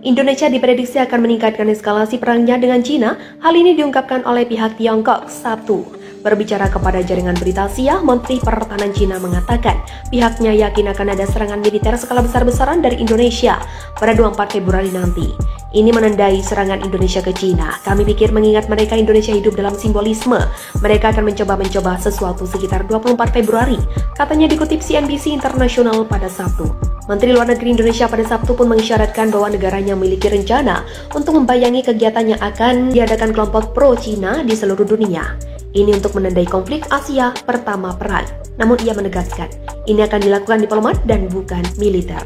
Indonesia diprediksi akan meningkatkan eskalasi perangnya dengan Cina. Hal ini diungkapkan oleh pihak Tiongkok Sabtu. Berbicara kepada jaringan berita Xia, Menteri Pertahanan Cina mengatakan pihaknya yakin akan ada serangan militer skala besar-besaran dari Indonesia pada 24 Februari nanti. Ini menandai serangan Indonesia ke Cina. Kami pikir mengingat mereka Indonesia hidup dalam simbolisme, mereka akan mencoba sesuatu sekitar 24 Februari, katanya dikutip CNBC International pada Sabtu. Menteri Luar Negeri Indonesia pada Sabtu pun mengisyaratkan bahwa negaranya memiliki rencana untuk membayangi kegiatan yang akan diadakan kelompok pro-Cina di seluruh dunia. Ini untuk menandai konflik Asia pertama perang. Namun ia menegaskan, ini akan dilakukan diplomat dan bukan militer.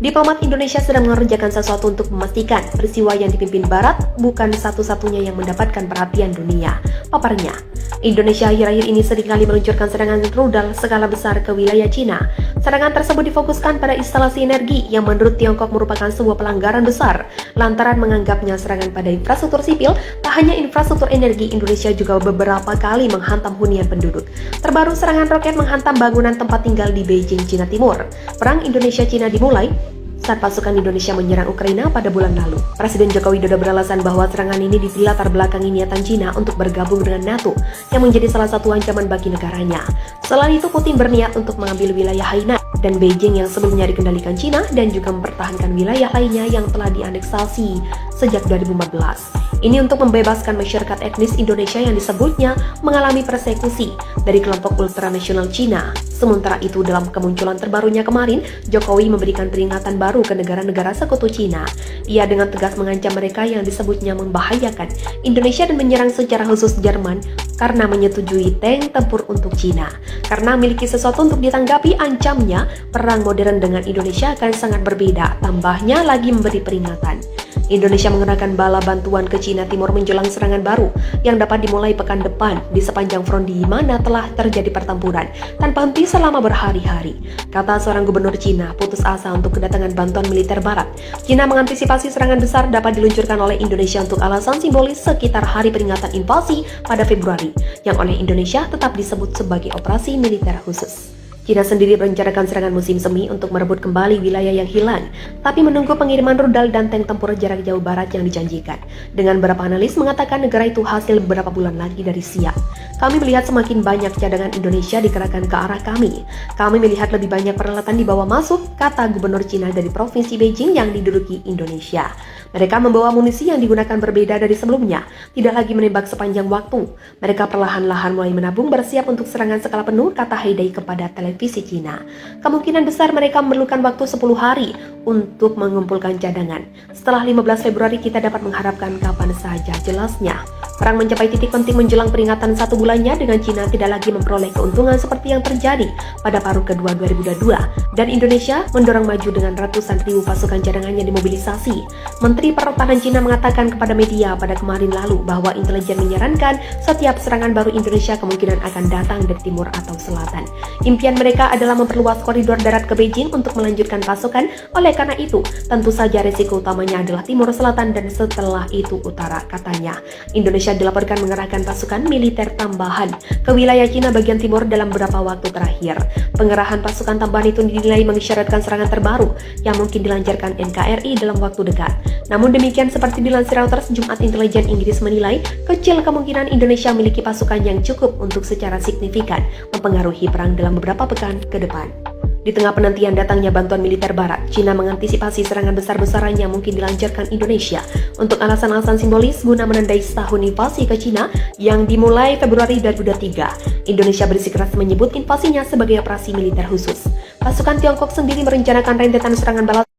Diplomat Indonesia sedang mengerjakan sesuatu untuk memastikan peristiwa yang dipimpin Barat bukan satu-satunya yang mendapatkan perhatian dunia. Paparnya, Indonesia akhir-akhir ini seringkali meluncurkan serangan rudal skala besar ke wilayah Cina. Serangan tersebut difokuskan pada instalasi energi yang menurut Tiongkok merupakan sebuah pelanggaran besar lantaran menganggapnya serangan pada infrastruktur sipil. Tak hanya infrastruktur energi, Indonesia juga beberapa kali menghantam hunian penduduk. Terbaru serangan roket menghantam bangunan tempat tinggal di Beijing, Cina Timur. Perang Indonesia-Cina dimulai saat pasukan Indonesia menyerang Ukraina pada bulan lalu. Presiden Joko Widodo beralasan bahwa serangan ini dilatar belakangi niatan Cina untuk bergabung dengan NATO yang menjadi salah satu ancaman bagi negaranya. Selain itu, Putin berniat untuk mengambil wilayah Hainan dan Beijing yang sebelumnya dikendalikan Cina dan juga mempertahankan wilayah lainnya yang telah dianeksasi sejak 2014. Ini untuk membebaskan masyarakat etnis Indonesia yang disebutnya mengalami persekusi dari kelompok ultranasional Cina. Sementara itu, dalam kemunculan terbarunya kemarin, Jokowi memberikan peringatan baru ke negara-negara sekutu Cina. Ia dengan tegas mengancam mereka yang disebutnya membahayakan Indonesia dan menyerang secara khusus Jerman karena menyetujui tank tempur untuk Cina. Karena memiliki sesuatu untuk ditanggapi ancamnya, perang modern dengan Indonesia akan sangat berbeda. Tambahnya lagi memberi peringatan. Indonesia mengerahkan bala bantuan ke Cina Timur menjelang serangan baru yang dapat dimulai pekan depan di sepanjang front di mana telah terjadi pertempuran tanpa henti selama berhari-hari. Kata seorang gubernur Cina, putus asa untuk kedatangan bantuan militer barat. Cina mengantisipasi serangan besar dapat diluncurkan oleh Indonesia untuk alasan simbolis sekitar hari peringatan invasi pada Februari, yang oleh Indonesia tetap disebut sebagai operasi militer khusus. Cina sendiri merencanakan serangan musim semi untuk merebut kembali wilayah yang hilang, tapi menunggu pengiriman rudal dan tank tempur jarak jauh barat yang dijanjikan. Dengan beberapa analis mengatakan negara itu hasil beberapa bulan lagi dari siap. Kami melihat semakin banyak cadangan Indonesia dikerahkan ke arah kami. Kami melihat lebih banyak peralatan dibawa masuk, kata gubernur Cina dari provinsi Beijing yang diduduki Indonesia. Mereka membawa amunisi yang digunakan berbeda dari sebelumnya, tidak lagi menembak sepanjang waktu. Mereka perlahan-lahan mulai menabung bersiap untuk serangan skala penuh, kata Haidai kepada televisi Cina. Kemungkinan besar mereka memerlukan waktu 10 hari untuk mengumpulkan cadangan. Setelah 15 Februari kita dapat mengharapkan kapan saja, jelasnya. Perang mencapai titik penting menjelang peringatan 1 bulannya dengan Cina tidak lagi memperoleh keuntungan seperti yang terjadi pada paruh kedua 2022 dan Indonesia mendorong maju dengan ratusan ribu pasukan cadangannya dimobilisasi. Menteri Pertahanan Cina mengatakan kepada media pada kemarin lalu bahwa intelijen menyarankan setiap serangan baru Indonesia kemungkinan akan datang dari timur atau selatan. Impian mereka adalah memperluas koridor darat ke Beijing untuk melanjutkan pasukan. Oleh karena itu, tentu saja resiko utamanya adalah timur selatan dan setelah itu utara, katanya. Indonesia dilaporkan mengerahkan pasukan militer tambahan ke wilayah Cina bagian timur dalam beberapa waktu terakhir. Pengerahan pasukan tambahan itu dinilai mengisyaratkan serangan terbaru yang mungkin dilancarkan NKRI dalam waktu dekat. Namun demikian, seperti dilansir Reuters, Jumat intelijen Inggris menilai kecil kemungkinan Indonesia memiliki pasukan yang cukup untuk secara signifikan mempengaruhi perang dalam beberapa pekan ke depan. Di tengah penantian datangnya bantuan militer barat, Cina mengantisipasi serangan besar-besaran yang mungkin dilancarkan Indonesia untuk alasan-alasan simbolis guna menandai setahun invasi ke Cina yang dimulai Februari 2023. Indonesia bersikeras menyebut invasinya sebagai operasi militer khusus. Pasukan Tiongkok sendiri merencanakan rentetan serangan balas